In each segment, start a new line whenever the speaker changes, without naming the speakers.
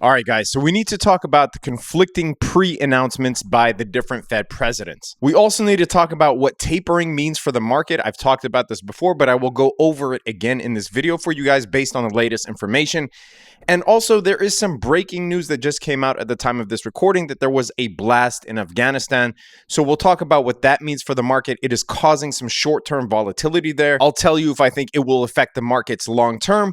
All right, guys, so we need to talk about the conflicting pre-announcements by the different Fed presidents. We also need to talk about what tapering means for the market. I've talked about this before, but I will go over it again in this video for you guys based on the latest information. And also, there is some breaking news that just came out at the time of this recording that there was a blast in Afghanistan. So we'll talk about what that means for the market. It is causing some short-term volatility there. I'll tell you if I think it will affect the markets long-term.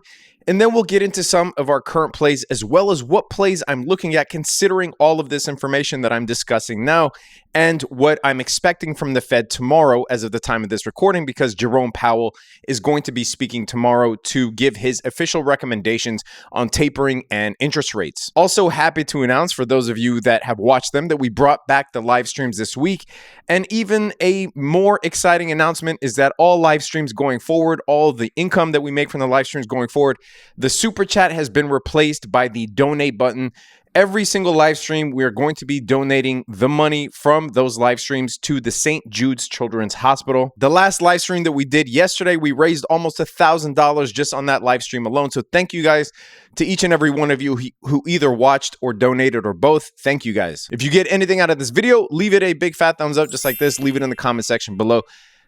And then we'll get into some of our current plays as well as what plays I'm looking at considering all of this information that I'm discussing now and what I'm expecting from the Fed tomorrow as of the time of this recording, because Jerome Powell is going to be speaking tomorrow to give his official recommendations on tapering and interest rates. Also happy to announce for those of you that have watched them that we brought back the live streams this week. And even a more exciting announcement is that all live streams going forward, all the income that we make from the live streams going forward, the super chat has been replaced by the donate button. Every single live stream, we are going to be donating the money from those live streams to the St. Jude's Children's Hospital. The last live stream that we did yesterday, we raised almost $1,000 just on that live stream alone. So thank you guys to each and every one of you who either watched or donated or both. Thank you guys. If you get anything out of this video, leave it a big fat thumbs up just like this. Leave it in the comment section below.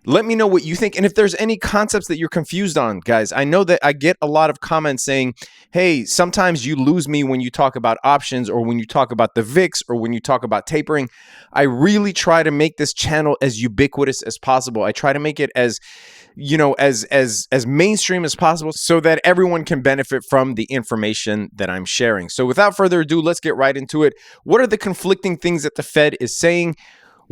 Let me know what you think. And if there's any concepts that you're confused on, guys, I know that I get a lot of comments saying, hey, sometimes you lose me when you talk about options or when you talk about the VIX or when you talk about tapering. I really try to make this channel as ubiquitous as possible. I try to make it as, you know, as mainstream as possible so that everyone can benefit from the information that I'm sharing. So without further ado, let's get right into it. What are the conflicting things that the Fed is saying?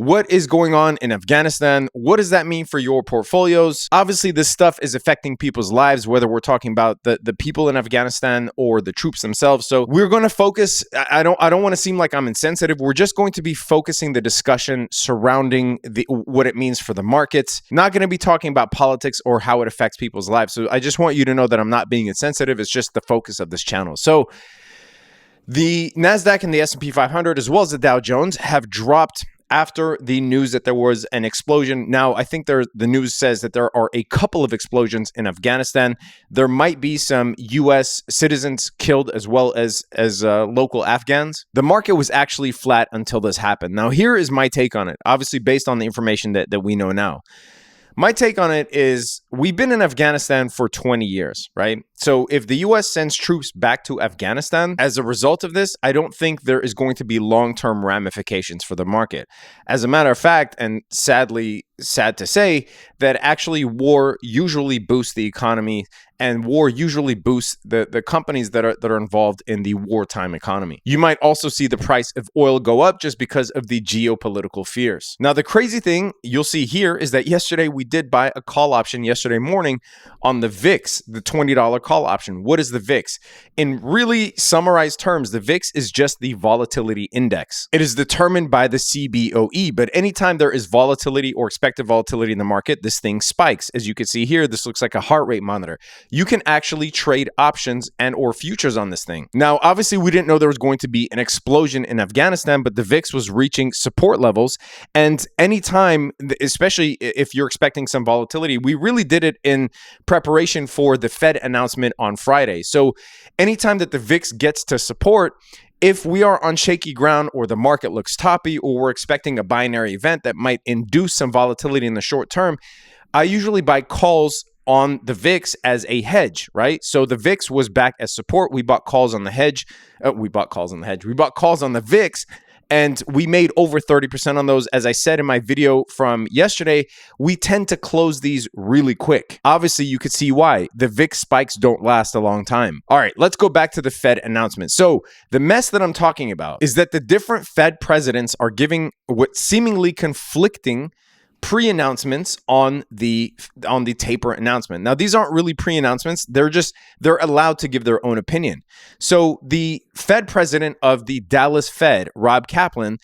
What is going on in Afghanistan? What does that mean for your portfolios? Obviously, this stuff is affecting people's lives, whether we're talking about the people in Afghanistan or the troops themselves. So we're going to focus. I don't want to seem like I'm insensitive. We're just going to be focusing the discussion surrounding what it means for the markets. Not going to be talking about politics or how it affects people's lives. So I just want you to know that I'm not being insensitive. It's just the focus of this channel. So the NASDAQ and the S&P 500, as well as the Dow Jones, have dropped after the news that there was an explosion. Now, I think the news says that there are a couple of explosions in Afghanistan. There might be some U.S. citizens killed as well as local Afghans. The market was actually flat until this happened. Now, here is my take on it, obviously based on the information that we know now. My take on it is we've been in Afghanistan for 20 years, right? So if the U.S. sends troops back to Afghanistan as a result of this, I don't think there is going to be long-term ramifications for the market. As a matter of fact, and sadly, sad to say, that actually war usually boosts the economy and war usually boosts the companies that are involved in the wartime economy. You might also see the price of oil go up just because of the geopolitical fears. Now, the crazy thing you'll see here is that yesterday we did buy a call option yesterday morning on the VIX, the $20 call option. What is the VIX? In really summarized terms, the VIX is just the volatility index. It is determined by the CBOE, but anytime there is volatility or expected volatility in the market, this thing spikes. As you can see here, this looks like a heart rate monitor. You can actually trade options and or futures on this thing. Now, obviously, we didn't know there was going to be an explosion in Afghanistan, but the VIX was reaching support levels. And anytime, especially if you're expecting some volatility, we really did it in preparation for the Fed announcement on Friday. So anytime that the VIX gets to support, if we are on shaky ground or the market looks toppy or we're expecting a binary event that might induce some volatility in the short term, I usually buy calls on the VIX as a hedge, right? So the VIX was back as support. We bought calls on the hedge. We bought calls on the VIX, and we made over 30% on those. As I said in my video from yesterday, we tend to close these really quick. Obviously, you could see why. The VIX spikes don't last a long time. All right, let's go back to the Fed announcement. So the mess that I'm talking about is that the different Fed presidents are giving what seemingly conflicting pre-announcements on the taper announcement. Now, these aren't really pre-announcements. They're allowed to give their own opinion. So the Fed president of the Dallas Fed, Rob Kaplan,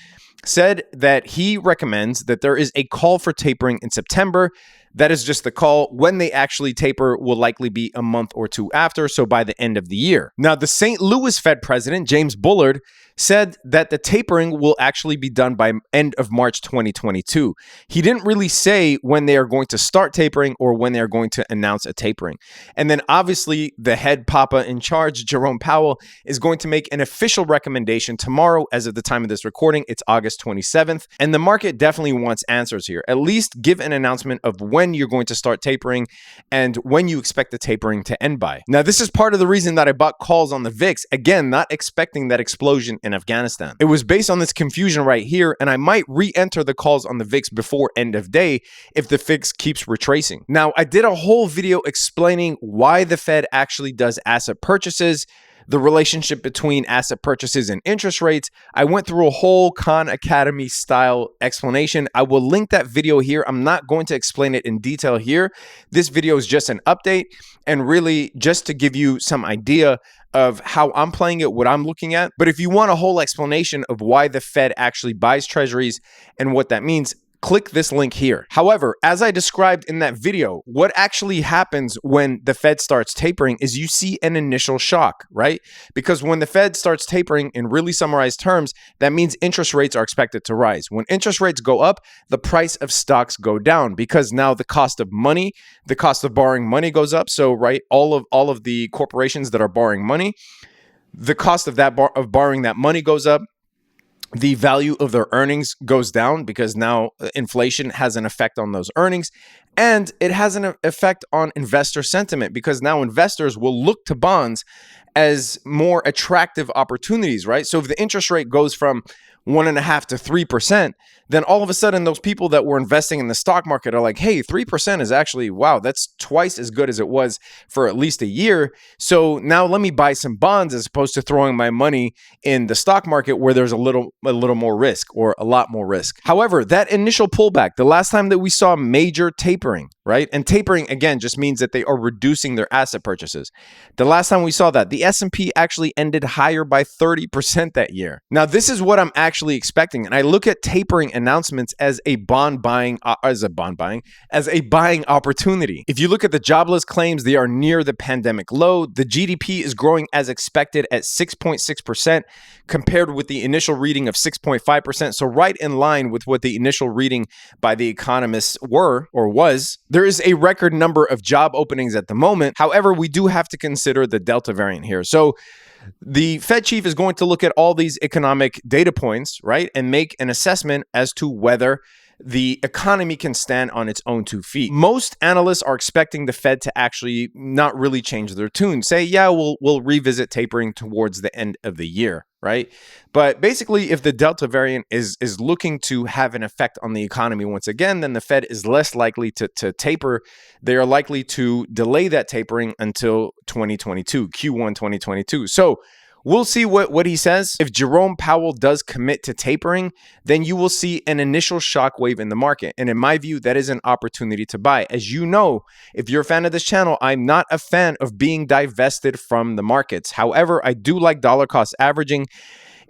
said that he recommends that there is a call for tapering in September. That is just the call. When they actually taper will likely be a month or two after, so by the end of the year. Now, the St. Louis Fed president, James Bullard, said that the tapering will actually be done by end of March 2022. He didn't really say when they are going to start tapering or when they are going to announce a tapering. And then obviously the head papa in charge, Jerome Powell, is going to make make an official recommendation tomorrow. As of the time of this recording, it's August 27th. And the market definitely wants answers here. At least give an announcement of when you're going to start tapering and when you expect the tapering to end by. Now, this is part of the reason that I bought calls on the VIX. Again, not expecting that explosion in Afghanistan. It was based on this confusion right here, and I might re-enter the calls on the VIX before end of day if the VIX keeps retracing. Now, I did a whole video explaining why the Fed actually does asset purchases, the relationship between asset purchases and interest rates. I went through a whole Khan Academy style explanation. I will link that video here. I'm not going to explain it in detail here. This video is just an update and really just to give you some idea of how I'm playing it, what I'm looking at. But if you want a whole explanation of why the Fed actually buys treasuries and what that means, click this link here. However, as I described in that video, what actually happens when the Fed starts tapering is you see an initial shock, right? Because when the Fed starts tapering, in really summarized terms, that means interest rates are expected to rise. When interest rates go up, the price of stocks go down because now the cost of money, the cost of borrowing money goes up. So, right, all of the corporations that are borrowing money, the cost of that of borrowing that money goes up. The value of their earnings goes down because now inflation has an effect on those earnings, and it has an effect on investor sentiment because now investors will look to bonds as more attractive opportunities, right? So if the interest rate goes from 1.5% to 3%, then all of a sudden those people that were investing in the stock market are like, hey, 3% is actually, wow, that's twice as good as it was for at least a year. So now let me buy some bonds as opposed to throwing my money in the stock market where there's a little more risk or a lot more risk. However, that initial pullback, the last time that we saw major tapering, right? And tapering, again, just means that they are reducing their asset purchases. The last time we saw that, the S&P actually ended higher by 30% that year. Now, this is what I'm actually expecting. And I look at tapering announcements as a buying opportunity. If you look at the jobless claims, they are near the pandemic low. The GDP is growing as expected at 6.6% compared with the initial reading of 6.5%. So right in line with what the initial reading by the economists was. There is a record number of job openings at the moment. However, we do have to consider the Delta variant here. So the Fed chief is going to look at all these economic data points, right, and make an assessment as to whether the economy can stand on its own 2 feet. Most analysts are expecting the Fed to actually not really change their tune. Say, yeah, we'll revisit tapering towards the end of the year, right? But basically, if the Delta variant is looking to have an effect on the economy once again, then the Fed is less likely to taper. They are likely to delay that tapering until 2022, Q1 2022. So we'll see what he says. If Jerome Powell does commit to tapering, then you will see an initial shockwave in the market. And in my view, that is an opportunity to buy. As you know, if you're a fan of this channel, I'm not a fan of being divested from the markets. However, I do like dollar cost averaging,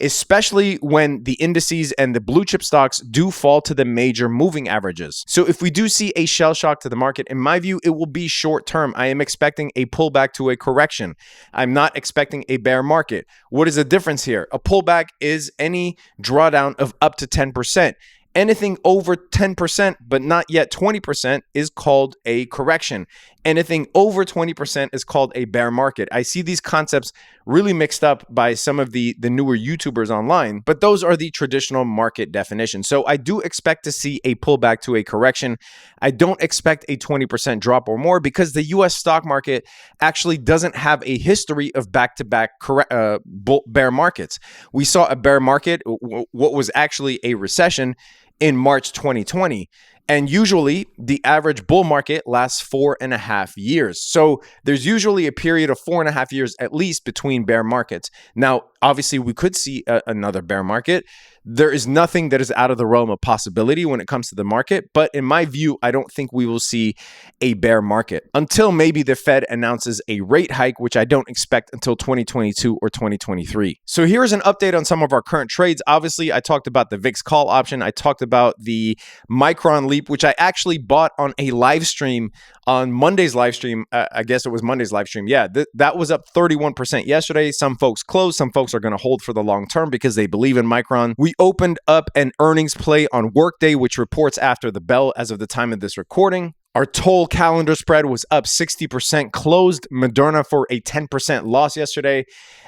especially when the indices and the blue chip stocks do fall to the major moving averages. So if we do see a shell shock to the market, in my view, it will be short term. I am expecting a pullback to a correction. I'm not expecting a bear market. What is the difference here? A pullback is any drawdown of up to 10%. Anything over 10%, but not yet 20%, is called a correction. Anything over 20% is called a bear market. I see these concepts really mixed up by some of the newer YouTubers online, but those are the traditional market definitions. So I do expect to see a pullback to a correction. I don't expect a 20% drop or more because the US stock market actually doesn't have a history of back-to-back bear markets. We saw a bear market, what was actually a recession, in March 2020. And usually the average bull market lasts 4.5 years. So there's usually a period of 4.5 years at least between bear markets. Now, obviously, we could see another bear market. There is nothing that is out of the realm of possibility when it comes to the market. But in my view, I don't think we will see a bear market until maybe the Fed announces a rate hike, which I don't expect until 2022 or 2023. So here's an update on some of our current trades. Obviously, I talked about the VIX call option. I talked about the Micron leap, which I actually bought on a live stream on Monday's live stream. I guess it was Monday's live stream. Yeah, that was up 31% yesterday. Some folks closed. Some folks are going to hold for the long term because they believe in Micron. We opened up an earnings play on Workday, which reports after the bell as of the time of this recording. Our toll calendar spread was up 60%, closed Moderna for a 10% loss yesterday,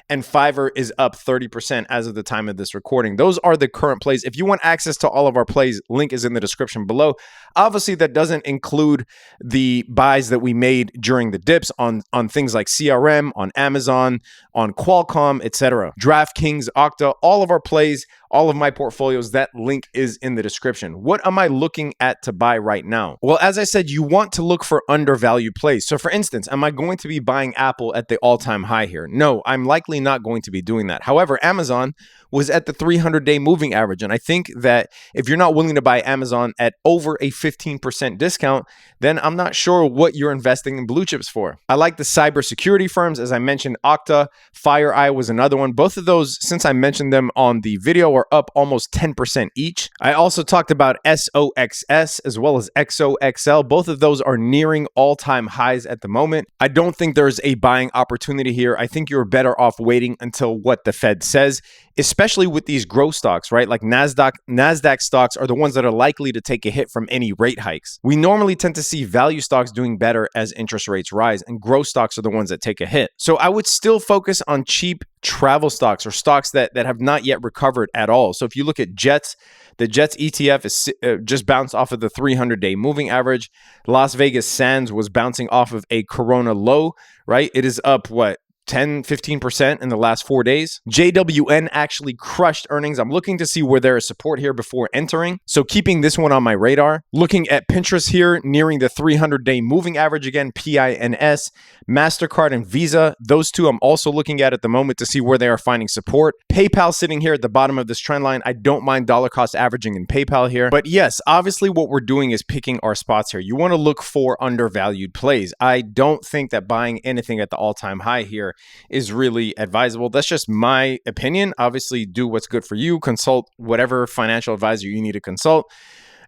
and Fiverr is up 30% as of the time of this recording. Those are the current plays. If you want access to all of our plays, link is in the description below. Obviously, that doesn't include the buys that we made during the dips on things like CRM, on Amazon, on Qualcomm, etc. DraftKings, Okta, all of our plays, all of my portfolios, that link is in the description. What am I looking at to buy right now? Well, as I said, you want to look for undervalued plays. So for instance, am I going to be buying Apple at the all-time high here? No, I'm likely not going to be doing that. However, Amazon was at the 300-day moving average. And I think that if you're not willing to buy Amazon at over a 15% discount, then I'm not sure what you're investing in blue chips for. I like the cybersecurity firms. As I mentioned, Okta, FireEye was another one. Both of those, since I mentioned them on the video, are up almost 10% each. I also talked about SOXS as well as XOXL. Both of those are nearing all-time highs at the moment. I don't think there's a buying opportunity here. I think you're better off waiting until what the Fed says, especially with these growth stocks, right? Like NASDAQ stocks are the ones that are likely to take a hit from any rate hikes. We normally tend to see value stocks doing better as interest rates rise, and growth stocks are the ones that take a hit. So I would still focus on cheap travel stocks or stocks that have not yet recovered at all. So if you look at Jets, the Jets ETF is just bounced off of the 300-day moving average. Las Vegas Sands was bouncing off of a Corona low, right? It is up, what, 10, 15% in the last 4 days. JWN actually crushed earnings. I'm looking to see where there is support here before entering. So keeping this one on my radar. Looking at Pinterest here, nearing the 300-day moving average again, PINS, MasterCard and Visa. Those two I'm also looking at the moment to see where they are finding support. PayPal sitting here at the bottom of this trend line. I don't mind dollar cost averaging in PayPal here. But yes, obviously what we're doing is picking our spots here. You want to look for undervalued plays. I don't think that buying anything at the all-time high here is really advisable. That's just my opinion. Obviously, do what's good for you. Consult whatever financial advisor you need to consult.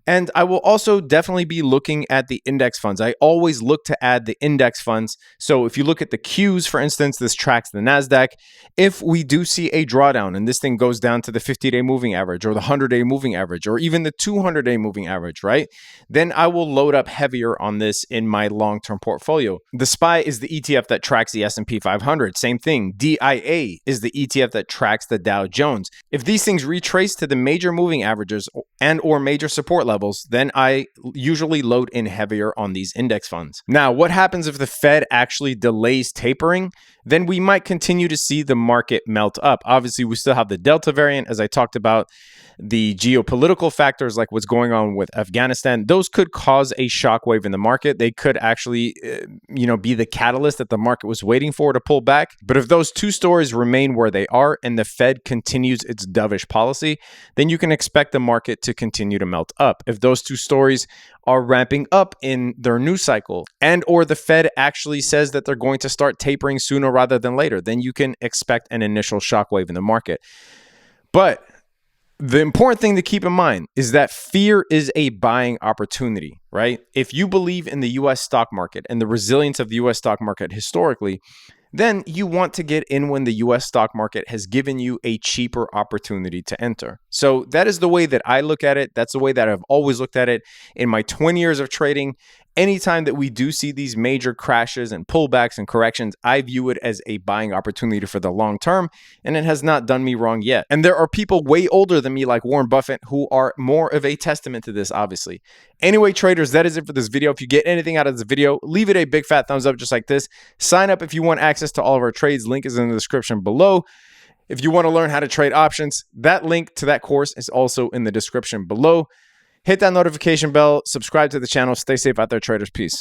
And I will also definitely be looking at the index funds. I always look to add the index funds. So if you look at the Qs, for instance, this tracks the NASDAQ. If we do see a drawdown and this thing goes down to the 50-day moving average or the 100-day moving average or even the 200-day moving average, right? Then I will load up heavier on this in my long-term portfolio. The SPY is the ETF that tracks the S&P 500. Same thing. DIA is the ETF that tracks the Dow Jones. If these things retrace to the major moving averages and or major support levels, then I usually load in heavier on these index funds. Now, what happens if the Fed actually delays tapering? Then we might continue to see the market melt up. Obviously, we still have the Delta variant, as I talked about, the geopolitical factors like what's going on with Afghanistan. Those could cause a shockwave in the market. They could actually, be the catalyst that the market was waiting for to pull back. But if those two stories remain where they are and the Fed continues its dovish policy, then you can expect the market to continue to melt up. If those two stories are ramping up in their news cycle and or the Fed actually says that they're going to start tapering sooner rather than later, then you can expect an initial shockwave in the market. But the important thing to keep in mind is that fear is a buying opportunity, right? If you believe in the US stock market and the resilience of the US stock market historically, then you want to get in when the US stock market has given you a cheaper opportunity to enter. So that is the way that I look at it. That's the way that I've always looked at it in my 20 years of trading. Anytime that we do see these major crashes and pullbacks and corrections, I view it as a buying opportunity for the long term, and it has not done me wrong yet. And there are people way older than me like Warren Buffett who are more of a testament to this, obviously. Anyway, traders, that is it for this video. If you get anything out of this video, leave it a big fat thumbs up just like this. Sign up if you want access to all of our trades. Link is in the description below. If you want to learn how to trade options, that link to that course is also in the description below. Hit that notification bell, subscribe to the channel. Stay safe out there, traders. Peace.